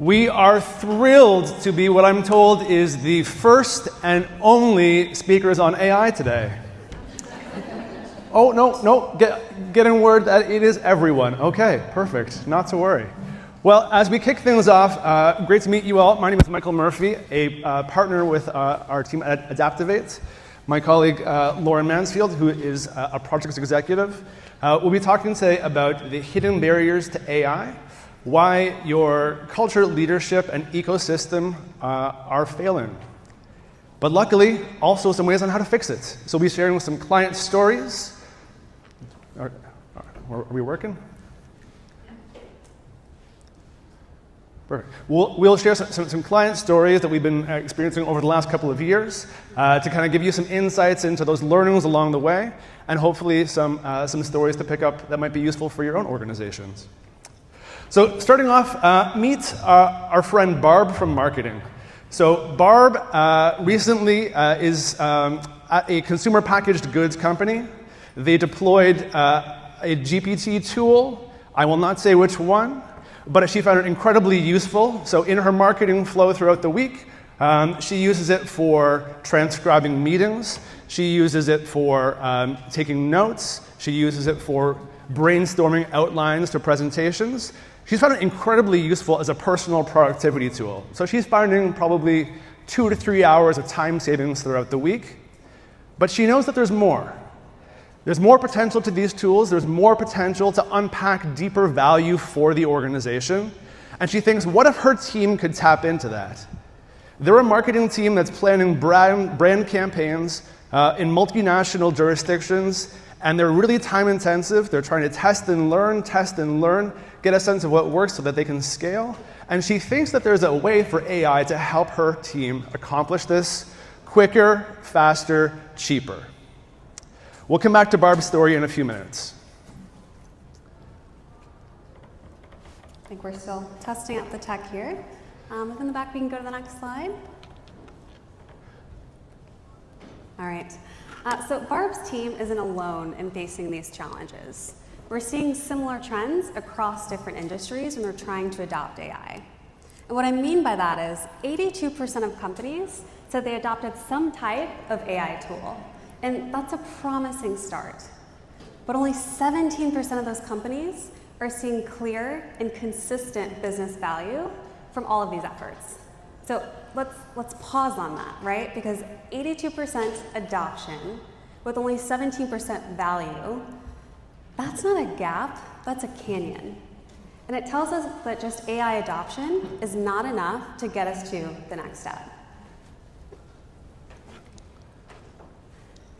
We are thrilled to be what I'm told is the first and only speakers on AI today. Oh, no, getting word that it is everyone. Okay, perfect, not to worry. Well, as we kick things off, great to meet you all. My name is Michael Murphy, a partner with our team at Adaptivate. My colleague, Lauren Mansfield, who is a project executive, will be talking today about the hidden barriers to AI, why your culture, leadership, and ecosystem are failing. But luckily, also some ways on how to fix it. So we'll be sharing some client stories. Are we working? Perfect. We'll share some client stories that we've been experiencing over the last couple of years to kind of give you some insights into those learnings along the way, and hopefully some stories to pick up that might be useful for your own organizations. So starting off, meet our friend Barb from marketing. So Barb recently is at a consumer packaged goods company. They deployed a GPT tool. I will not say which one, but she found it incredibly useful. So in her marketing flow throughout the week, she uses it for transcribing meetings. She uses it for taking notes. She uses it for brainstorming outlines to presentations. She's found it incredibly useful as a personal productivity tool. So she's finding probably 2 to 3 hours of time savings throughout the week. But she knows that there's more. There's more potential to these tools. There's more potential to unpack deeper value for the organization. And she thinks, what if her team could tap into that? They're a marketing team that's planning brand campaigns in multinational jurisdictions, and they're really time intensive. They're trying to test and learn, get a sense of what works so that they can scale. And she thinks that there's a way for AI to help her team accomplish this quicker, faster, cheaper. We'll come back to Barb's story in a few minutes. I think we're still testing out the tech here. In the back, we can go to the next slide. All right. So Barb's team isn't alone in facing these challenges. We're seeing similar trends across different industries when they're trying to adopt AI. And what I mean by that is 82% of companies said they adopted some type of AI tool. And that's a promising start. But only 17% of those companies are seeing clear and consistent business value from all of these efforts. So let's pause on that, right? Because 82% adoption with only 17% value, that's not a gap, that's a canyon. And it tells us that just AI adoption is not enough to get us to the next step.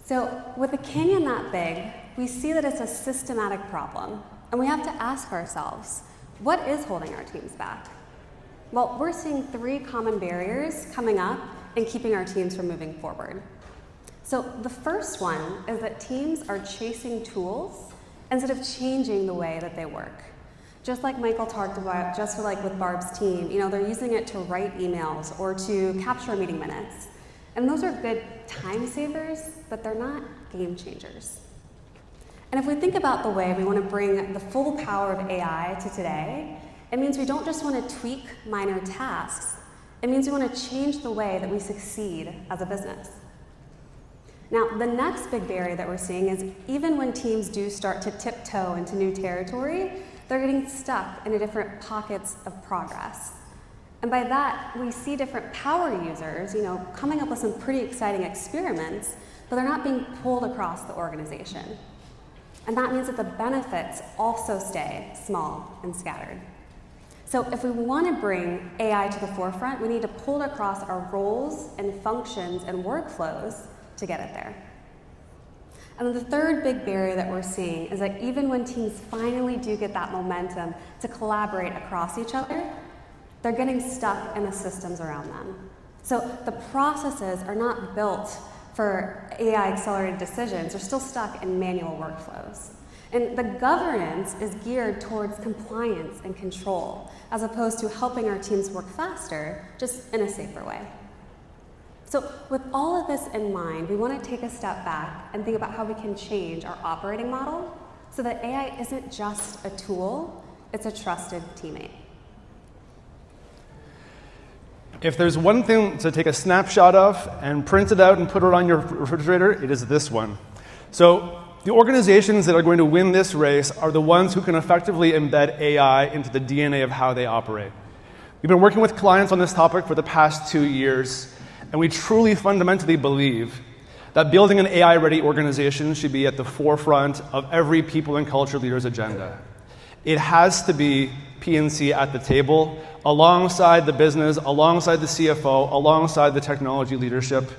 So with a canyon that big, we see that it's a systematic problem. And we have to ask ourselves, what is holding our teams back? Well, we're seeing 3 common barriers coming up and keeping our teams from moving forward. So the first one is that teams are chasing tools instead of changing the way that they work. Just like Michael talked about, just like with Barb's team, they're using it to write emails or to capture meeting minutes. And those are good time savers, but they're not game changers. And if we think about the way we want to bring the full power of AI to today, it means we don't just want to tweak minor tasks. It means we want to change the way that we succeed as a business. Now, the next big barrier that we're seeing is even when teams do start to tiptoe into new territory, they're getting stuck in different pockets of progress. And by that, we see different power users, coming up with some pretty exciting experiments, but they're not being pulled across the organization. And that means that the benefits also stay small and scattered. So if we want to bring AI to the forefront, we need to pull it across our roles and functions and workflows to get it there. And then the third big barrier that we're seeing is that even when teams finally do get that momentum to collaborate across each other, they're getting stuck in the systems around them. So the processes are not built for AI-accelerated decisions. They're still stuck in manual workflows. And the governance is geared towards compliance and control, as opposed to helping our teams work faster, just in a safer way. So with all of this in mind, we want to take a step back and think about how we can change our operating model so that AI isn't just a tool, it's a trusted teammate. If there's one thing to take a snapshot of and print it out and put it on your refrigerator, it is this one. So the organizations that are going to win this race are the ones who can effectively embed AI into the DNA of how they operate. We've been working with clients on this topic for the past 2 years, and we truly fundamentally believe that building an AI-ready organization should be at the forefront of every people and culture leader's agenda. It has to be P&C at the table, alongside the business, alongside the CFO, alongside the technology leadership.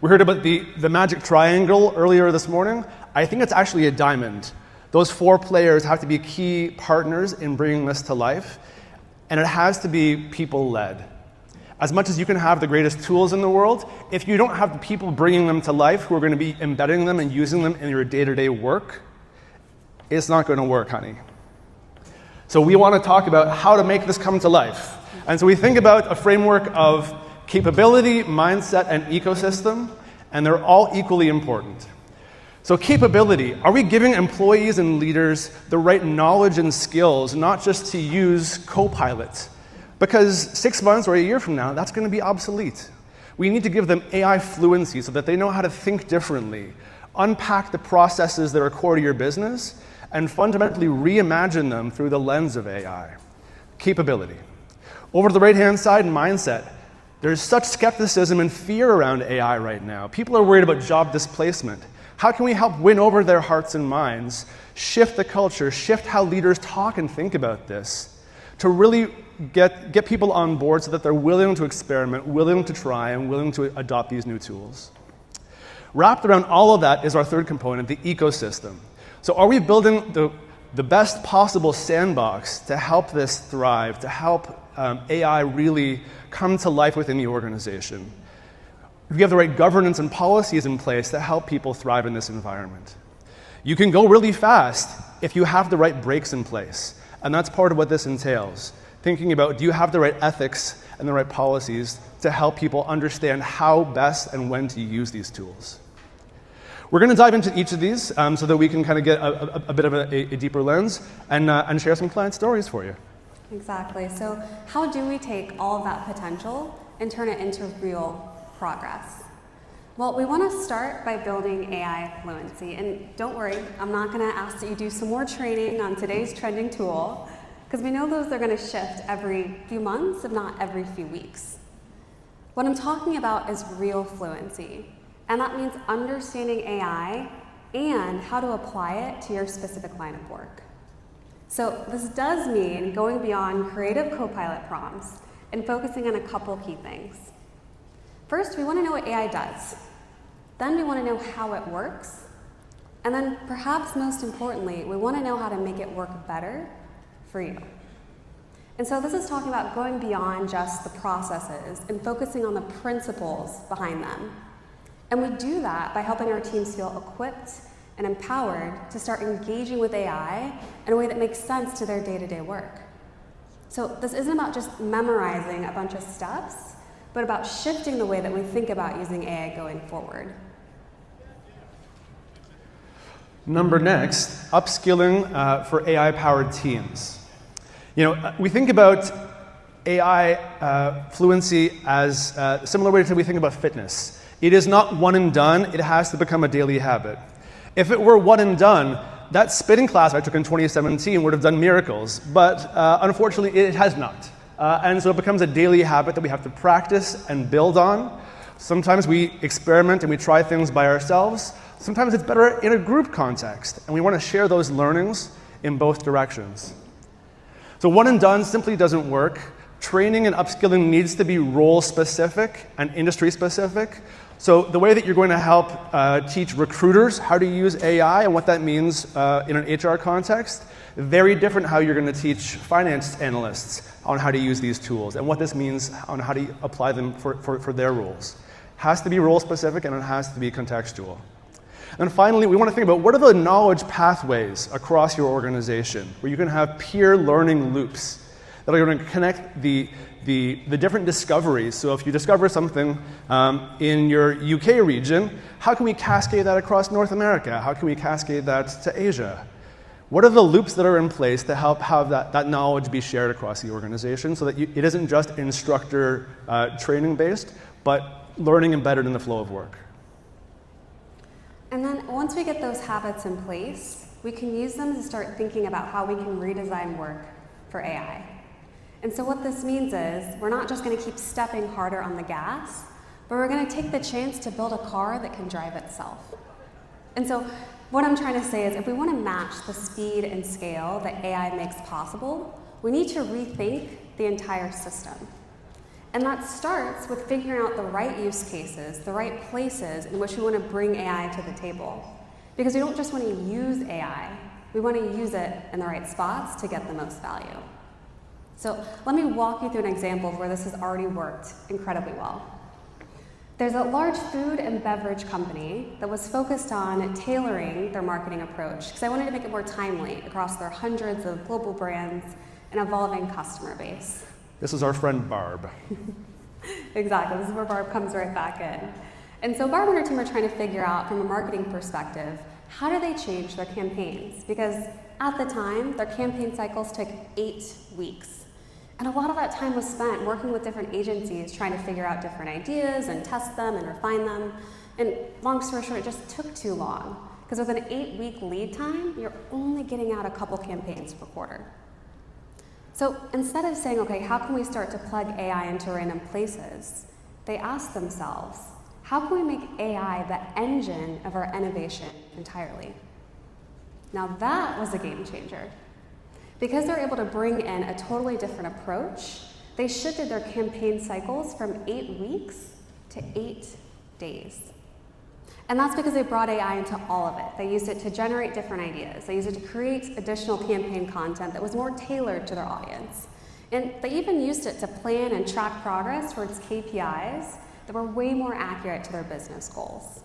We heard about the magic triangle earlier this morning. I think it's actually a diamond. Those 4 players have to be key partners in bringing this to life, and it has to be people-led. As much as you can have the greatest tools in the world, if you don't have the people bringing them to life who are going to be embedding them and using them in your day-to-day work, it's not going to work, honey. So we want to talk about how to make this come to life. And so we think about a framework of capability, mindset, and ecosystem, and they're all equally important. So capability, are we giving employees and leaders the right knowledge and skills, not just to use Copilot? Because 6 months or a year from now, that's going to be obsolete. We need to give them AI fluency so that they know how to think differently, unpack the processes that are core to your business, and fundamentally reimagine them through the lens of AI. Capability. Over to the right-hand side, mindset. There's such skepticism and fear around AI right now. People are worried about job displacement. How can we help win over their hearts and minds, shift the culture, shift how leaders talk and think about this, to really get people on board so that they're willing to experiment, willing to try, and willing to adopt these new tools. Wrapped around all of that is our third component, the ecosystem. So are we building the best possible sandbox to help this thrive, to help AI really come to life within the organization? We have the right governance and policies in place to help people thrive in this environment. You can go really fast if you have the right brakes in place, and that's part of what this entails. Thinking about, do you have the right ethics and the right policies to help people understand how best and when to use these tools? We're going to dive into each of these so that we can kind of get a bit of a deeper lens and share some client stories for you. Exactly. So how do we take all of that potential and turn it into real progress? Well, we want to start by building AI fluency. And don't worry, I'm not going to ask that you do some more training on today's trending tool, because we know those are going to shift every few months, if not every few weeks. What I'm talking about is real fluency. And that means understanding AI and how to apply it to your specific line of work. So this does mean going beyond creative Copilot prompts and focusing on a couple key things. First, we want to know what AI does. Then we want to know how it works. And then perhaps most importantly, we want to know how to make it work better for you. And so this is talking about going beyond just the processes and focusing on the principles behind them. And we do that by helping our teams feel equipped and empowered to start engaging with AI in a way that makes sense to their day-to-day work. So this isn't about just memorizing a bunch of steps, but about shifting the way that we think about using AI going forward. Number next, upskilling for AI-powered teams. You know, we think about AI fluency as a similar way to we think about fitness. It is not one and done, it has to become a daily habit. If it were one and done, that spinning class I took in 2017 would have done miracles, but unfortunately it has not. And so it becomes a daily habit that we have to practice and build on. Sometimes we experiment and we try things by ourselves. Sometimes it's better in a group context, and we want to share those learnings in both directions. So one and done simply doesn't work. Training and upskilling needs to be role-specific and industry-specific. So the way that you're going to help teach recruiters how to use AI and what that means in an HR context, very different how you're going to teach finance analysts on how to use these tools and what this means on how to apply them for their roles. Has to be role-specific and it has to be contextual. And finally, we want to think about what are the knowledge pathways across your organization where you can have peer learning loops that are going to connect the different discoveries. So if you discover something in your UK region, how can we cascade that across North America? How can we cascade that to Asia? What are the loops that are in place to help have that knowledge be shared across the organization so that it isn't just instructor training based, but learning embedded in the flow of work? And then once we get those habits in place, we can use them to start thinking about how we can redesign work for AI. And so what this means is we're not just going to keep stepping harder on the gas, but we're going to take the chance to build a car that can drive itself. And so what I'm trying to say is if we want to match the speed and scale that AI makes possible, we need to rethink the entire system. And that starts with figuring out the right use cases, the right places in which we want to bring AI to the table. Because we don't just want to use AI, we want to use it in the right spots to get the most value. So let me walk you through an example of where this has already worked incredibly well. There's a large food and beverage company that was focused on tailoring their marketing approach because I wanted to make it more timely across their hundreds of global brands and evolving customer base. This is our friend Barb. Exactly, this is where Barb comes right back in. And so Barb and her team are trying to figure out, from a marketing perspective, how do they change their campaigns? Because at the time, their campaign cycles took 8 weeks. And a lot of that time was spent working with different agencies, trying to figure out different ideas and test them and refine them. And long story short, it just took too long. Because with an 8-week lead time, you're only getting out a couple campaigns per quarter. So instead of saying, okay, how can we start to plug AI into random places, they asked themselves, how can we make AI the engine of our innovation entirely? Now that was a game changer. Because they're able to bring in a totally different approach, they shifted their campaign cycles from 8 weeks to 8 days. And that's because they brought AI into all of it. They used it to generate different ideas. They used it to create additional campaign content that was more tailored to their audience. And they even used it to plan and track progress towards KPIs that were way more accurate to their business goals.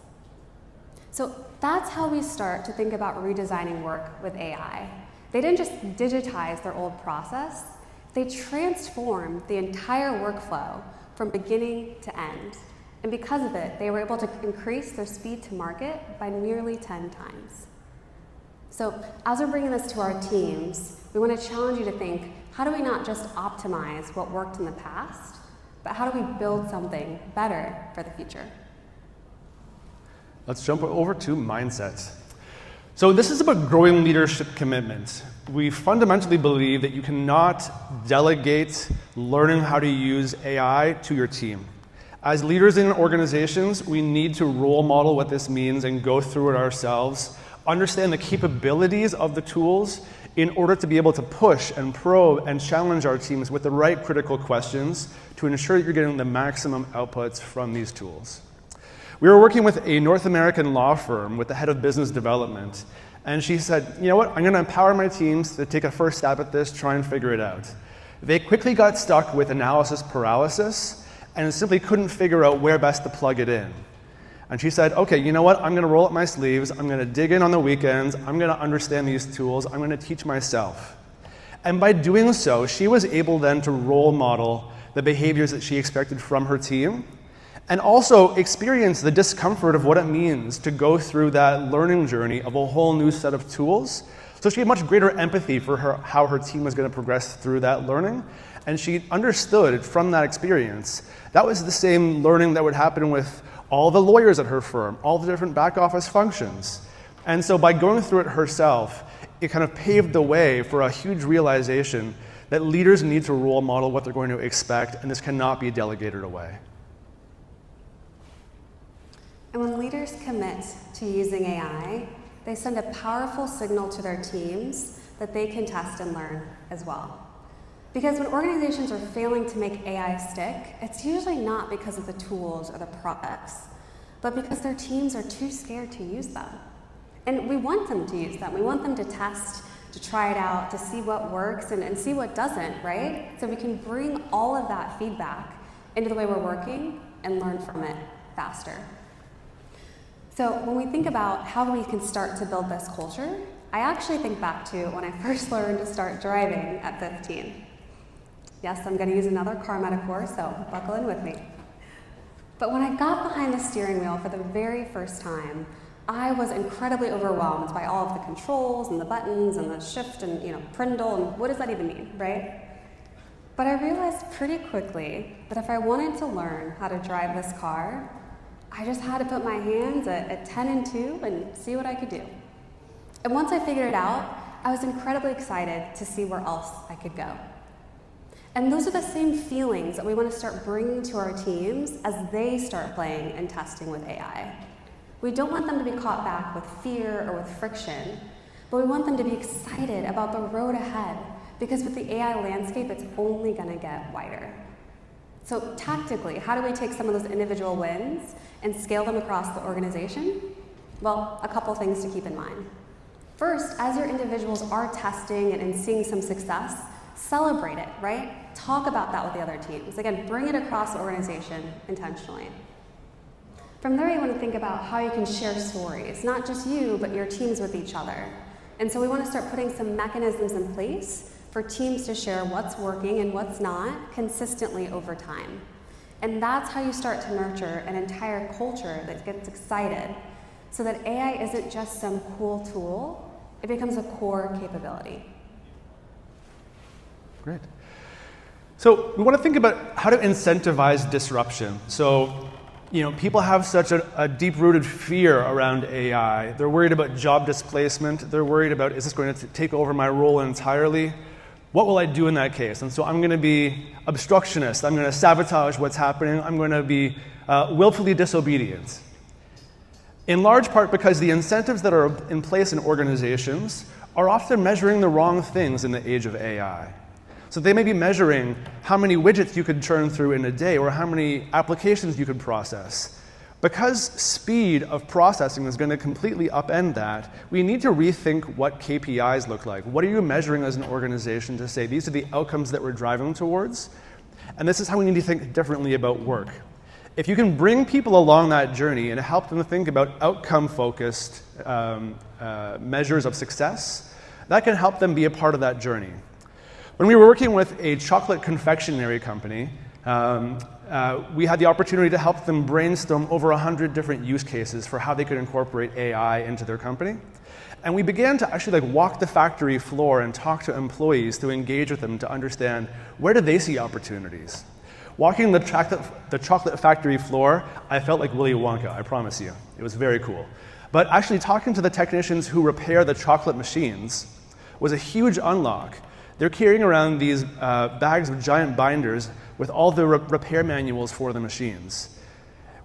So that's how we start to think about redesigning work with AI. They didn't just digitize their old process, they transformed the entire workflow from beginning to end. And because of it, they were able to increase their speed to market by nearly 10 times. So as we're bringing this to our teams, we want to challenge you to think, how do we not just optimize what worked in the past, but how do we build something better for the future? Let's jump over to mindset. So this is about growing leadership commitment. We fundamentally believe that you cannot delegate learning how to use AI to your team. As leaders in organizations, we need to role model what this means and go through it ourselves, understand the capabilities of the tools in order to be able to push and probe and challenge our teams with the right critical questions to ensure that you're getting the maximum outputs from these tools. We were working with a North American law firm with the head of business development, and she said, you know what, I'm going to empower my teams to take a first stab at this, try and figure it out. They quickly got stuck with analysis paralysis and simply couldn't figure out where best to plug it in. And she said, okay, you know what, I'm going to roll up my sleeves, I'm going to dig in on the weekends, I'm going to understand these tools, I'm going to teach myself. And by doing so, she was able then to role model the behaviors that she expected from her team, and also experience the discomfort of what it means to go through that learning journey of a whole new set of tools. So she had much greater empathy for how her team was going to progress through that learning, and she understood from that experience that was the same learning that would happen with all the lawyers at her firm, all the different back office functions. And so by going through it herself, it kind of paved the way for a huge realization that leaders need to role model what they're going to expect, and this cannot be delegated away. And when leaders commit to using AI, they send a powerful signal to their teams that they can test and learn as well. Because when organizations are failing to make AI stick, it's usually not because of the tools or the products, but because their teams are too scared to use them. And we want them to use them. We want them to test, to try it out, to see what works and see what doesn't, right? So we can bring all of that feedback into the way we're working and learn from it faster. So when we think about how we can start to build this culture, I actually think back to when I first learned to start driving at 15. Yes, I'm going to use another car metaphor, so buckle in with me. But when I got behind the steering wheel for the very first time, I was incredibly overwhelmed by all of the controls and the buttons and the shift and prindle and what does that even mean, right? But I realized pretty quickly that if I wanted to learn how to drive this car, I just had to put my hands at 10 and 2 and see what I could do. And once I figured it out, I was incredibly excited to see where else I could go. And those are the same feelings that we want to start bringing to our teams as they start playing and testing with AI. We don't want them to be caught back with fear or with friction, but we want them to be excited about the road ahead, because with the AI landscape, it's only going to get wider. So tactically, how do we take some of those individual wins and scale them across the organization? Well, a couple things to keep in mind. First, as your individuals are testing and seeing some success, celebrate it, right? Talk about that with the other teams. Again, bring it across the organization intentionally. From there, you want to think about how you can share stories, not just you, but your teams with each other. And so we want to start putting some mechanisms in place for teams to share what's working and what's not consistently over time. And that's how you start to nurture an entire culture that gets excited, so that AI isn't just some cool tool, it becomes a core capability. Great. So we want to think about how to incentivize disruption. So, people have such a deep-rooted fear around AI. They're worried about job displacement. They're worried about, is this going to take over my role entirely? What will I do in that case? And so I'm going to be obstructionist. I'm going to sabotage what's happening. I'm going to be willfully disobedient. In large part because the incentives that are in place in organizations are often measuring the wrong things in the age of AI. So they may be measuring how many widgets you could churn through in a day or how many applications you could process. Because speed of processing is going to completely upend that, we need to rethink what KPIs look like. What are you measuring as an organization to say these are the outcomes that we're driving towards? And this is how we need to think differently about work. If you can bring people along that journey and help them think about outcome-focused measures of success, that can help them be a part of that journey. When we were working with a chocolate confectionery company, we had the opportunity to help them brainstorm over 100 different use cases for how they could incorporate AI into their company. And we began to actually walk the factory floor and talk to employees to engage with them to understand where do they see opportunities. Walking the chocolate factory floor, I felt like Willy Wonka, I promise you. It was very cool. But actually talking to the technicians who repair the chocolate machines was a huge unlock. They're carrying around these bags of giant binders with all the repair manuals for the machines.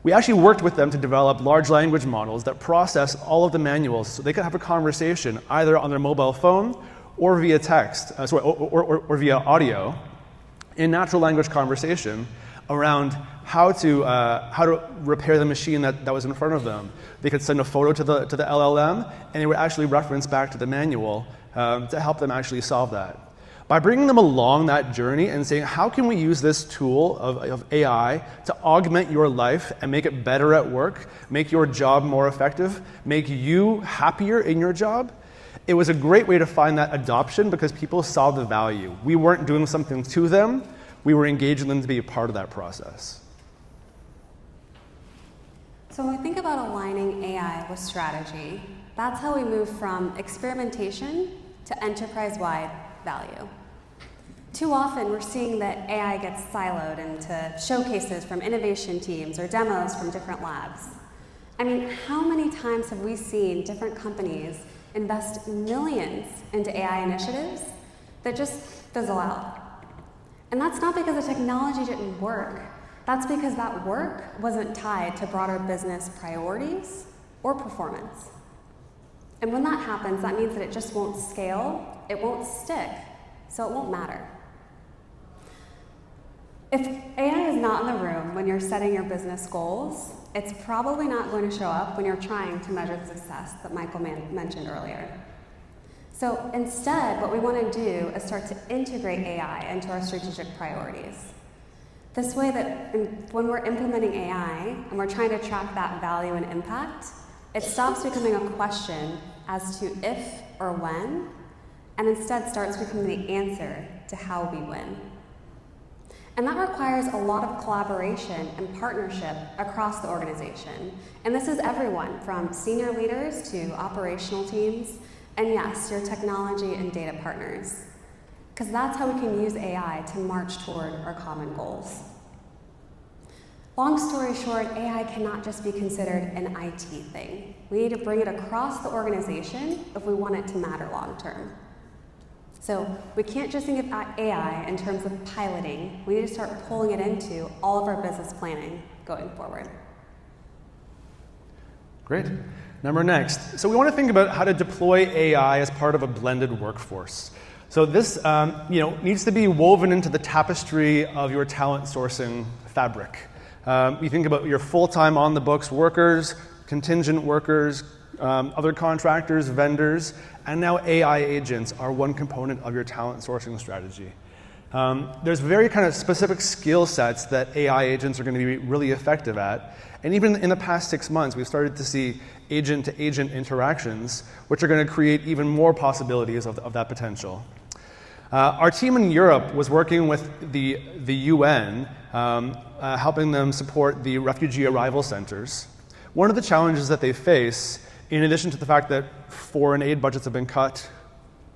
We actually worked with them to develop large language models that process all of the manuals so they could have a conversation either on their mobile phone or via text, or via audio, in natural language conversation around how to repair the machine that was in front of them. They could send a photo to the LLM, and they would actually reference back to the manual to help them actually solve that. By bringing them along that journey and saying, how can we use this tool of AI to augment your life and make it better at work, make your job more effective, make you happier in your job? It was a great way to find that adoption because people saw the value. We weren't doing something to them, we were engaging them to be a part of that process. So when we think about aligning AI with strategy, that's how we move from experimentation to enterprise-wide value. Too often, we're seeing that AI gets siloed into showcases from innovation teams or demos from different labs. I mean, how many times have we seen different companies invest millions into AI initiatives that just fizzle out? And that's not because the technology didn't work. That's because that work wasn't tied to broader business priorities or performance. And when that happens, that means that it just won't scale, it won't stick, so it won't matter. If AI is not in the room when you're setting your business goals, it's probably not going to show up when you're trying to measure the success that Michael mentioned earlier. So instead, what we want to do is start to integrate AI into our strategic priorities. This way that when we're implementing AI and we're trying to track that value and impact, it stops becoming a question as to if or when, and instead starts becoming the answer to how we win. And that requires a lot of collaboration and partnership across the organization. And this is everyone from senior leaders to operational teams, and yes, your technology and data partners. Because that's how we can use AI to march toward our common goals. Long story short, AI cannot just be considered an IT thing. We need to bring it across the organization if we want it to matter long term. So we can't just think of AI in terms of piloting. We need to start pulling it into all of our business planning going forward. Great. Number next. So we want to think about how to deploy AI as part of a blended workforce. So this needs to be woven into the tapestry of your talent sourcing fabric. You think about your full-time on-the-books workers, contingent workers, other contractors, vendors, and now AI agents are one component of your talent sourcing strategy. There's very kind of specific skill sets that AI agents are going to be really effective at. And even in the past 6 months, we've started to see agent-to-agent interactions, which are going to create even more possibilities of that potential. Our team in Europe was working with the UN, helping them support the refugee arrival centers. One of the challenges that they face, in addition to the fact that foreign aid budgets have been cut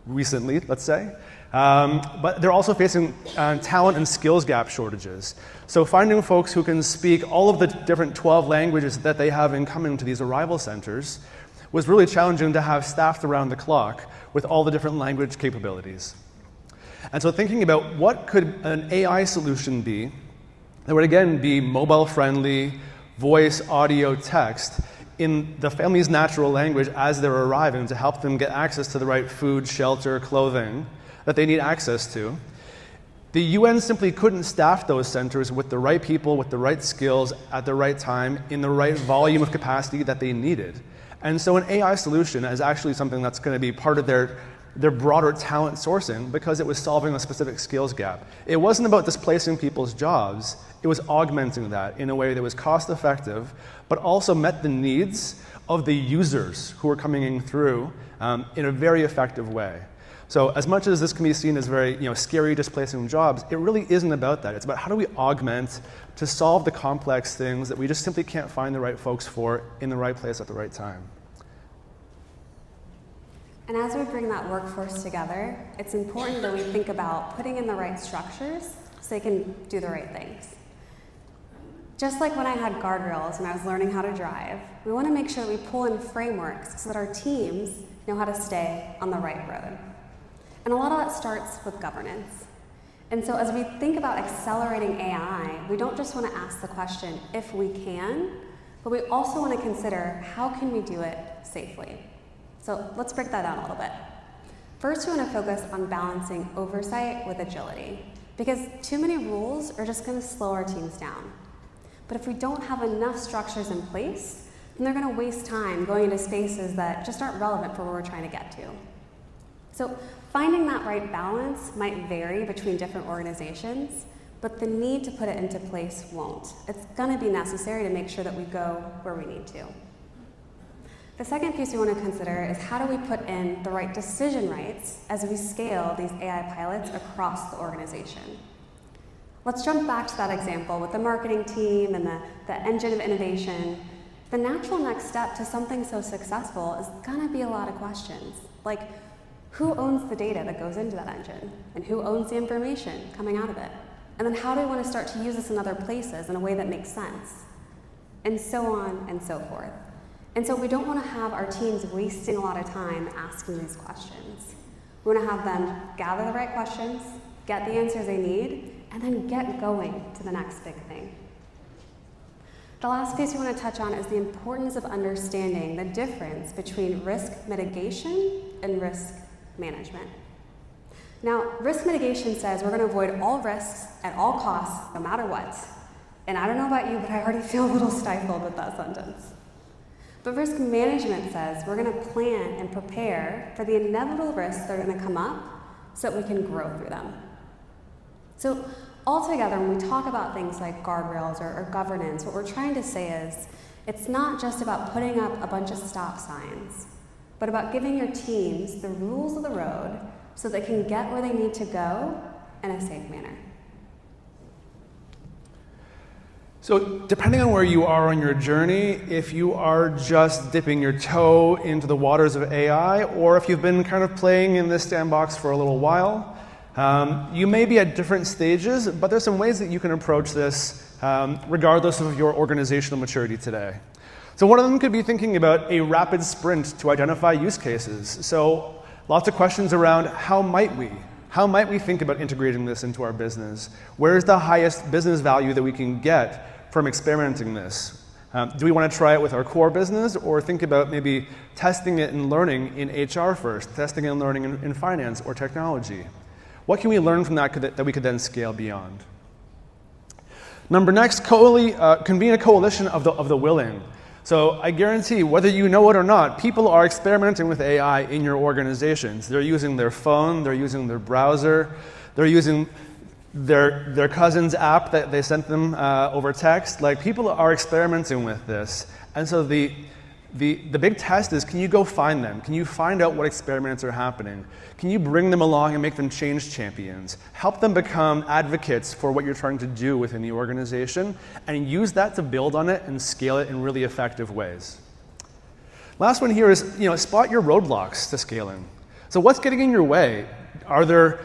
recently, let's say, but they're also facing talent and skills gap shortages. So finding folks who can speak all of the different 12 languages that they have in coming to these arrival centers was really challenging to have staffed around the clock with all the different language capabilities. And so thinking about what could an AI solution be that would again be mobile friendly, voice, audio, text, in the family's natural language as they're arriving to help them get access to the right food, shelter, clothing that they need access to. The UN simply couldn't staff those centers with the right people, with the right skills, at the right time, in the right volume of capacity that they needed. And so an AI solution is actually something that's going to be part of their broader talent sourcing because it was solving a specific skills gap. It wasn't about displacing people's jobs, it was augmenting that in a way that was cost effective, but also met the needs of the users who were coming in through in a very effective way. So as much as this can be seen as very scary displacing jobs, it really isn't about that. It's about how do we augment to solve the complex things that we just simply can't find the right folks for in the right place at the right time. And as we bring that workforce together, it's important that we think about putting in the right structures so they can do the right things. Just like when I had guardrails and I was learning how to drive, we want to make sure that we pull in frameworks so that our teams know how to stay on the right road. And a lot of that starts with governance. And so as we think about accelerating AI, we don't just want to ask the question if we can, but we also want to consider how can we do it safely. So let's break that down a little bit. First, we want to focus on balancing oversight with agility, because too many rules are just going to slow our teams down. But if we don't have enough structures in place, then they're going to waste time going into spaces that just aren't relevant for where we're trying to get to. So finding that right balance might vary between different organizations, but the need to put it into place won't. It's going to be necessary to make sure that we go where we need to. The second piece we want to consider is how do we put in the right decision rights as we scale these AI pilots across the organization. Let's jump back to that example with the marketing team and the engine of innovation. The natural next step to something so successful is going to be a lot of questions, like who owns the data that goes into that engine, and who owns the information coming out of it? And then how do we want to start to use this in other places in a way that makes sense? And so on and so forth. And so we don't want to have our teams wasting a lot of time asking these questions. We want to have them gather the right questions, get the answers they need, and then get going to the next big thing. The last piece we want to touch on is the importance of understanding the difference between risk mitigation and risk management. Now, risk mitigation says we're going to avoid all risks at all costs, no matter what. And I don't know about you, but I already feel a little stifled with that sentence. But risk management says we're going to plan and prepare for the inevitable risks that are going to come up so that we can grow through them. So altogether, when we talk about things like guardrails or governance, what we're trying to say is it's not just about putting up a bunch of stop signs, but about giving your teams the rules of the road so they can get where they need to go in a safe manner. So depending on where you are on your journey, if you are just dipping your toe into the waters of AI, or if you've been kind of playing in this sandbox for a little while, you may be at different stages, but there's some ways that you can approach this regardless of your organizational maturity today. So one of them could be thinking about a rapid sprint to identify use cases. So lots of questions around how might we think about integrating this into our business? Where's the highest business value that we can get from experimenting this? Do we want to try it with our core business, or think about maybe testing it and learning in HR first, testing it and learning in finance or technology? What can we learn from that that we could then scale beyond? Next, convene a coalition of the willing. So I guarantee, whether you know it or not, people are experimenting with AI in your organizations. They're using their phone, they're using their browser, they're using their cousin's app that they sent them over text. Like, people are experimenting with this. And so the big test is, can you go find them? Can you find out what experiments are happening? Can you bring them along and make them change champions? Help them become advocates for what you're trying to do within the organization, and use that to build on it and scale it in really effective ways. Last one here is, spot your roadblocks to scaling. So what's getting in your way? Are there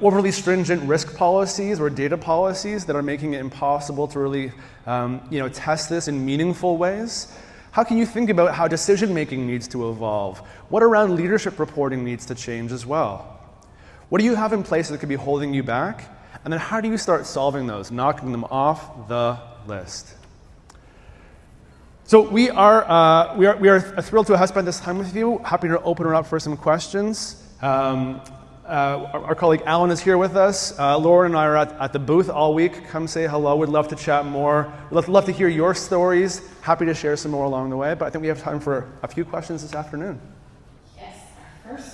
overly stringent risk policies or data policies that are making it impossible to really test this in meaningful ways? How can you think about how decision-making needs to evolve? What around leadership reporting needs to change as well? What do you have in place that could be holding you back? And then how do you start solving those, knocking them off the list? So we are thrilled to have spent this time with you. Happy to open it up for some questions. Our colleague Alan is here with us. Lauren and I are at the booth all week. Come say hello. We'd love to chat more. We'd love to hear your stories. Happy to share some more along the way. But I think we have time for a few questions this afternoon. Yes, our first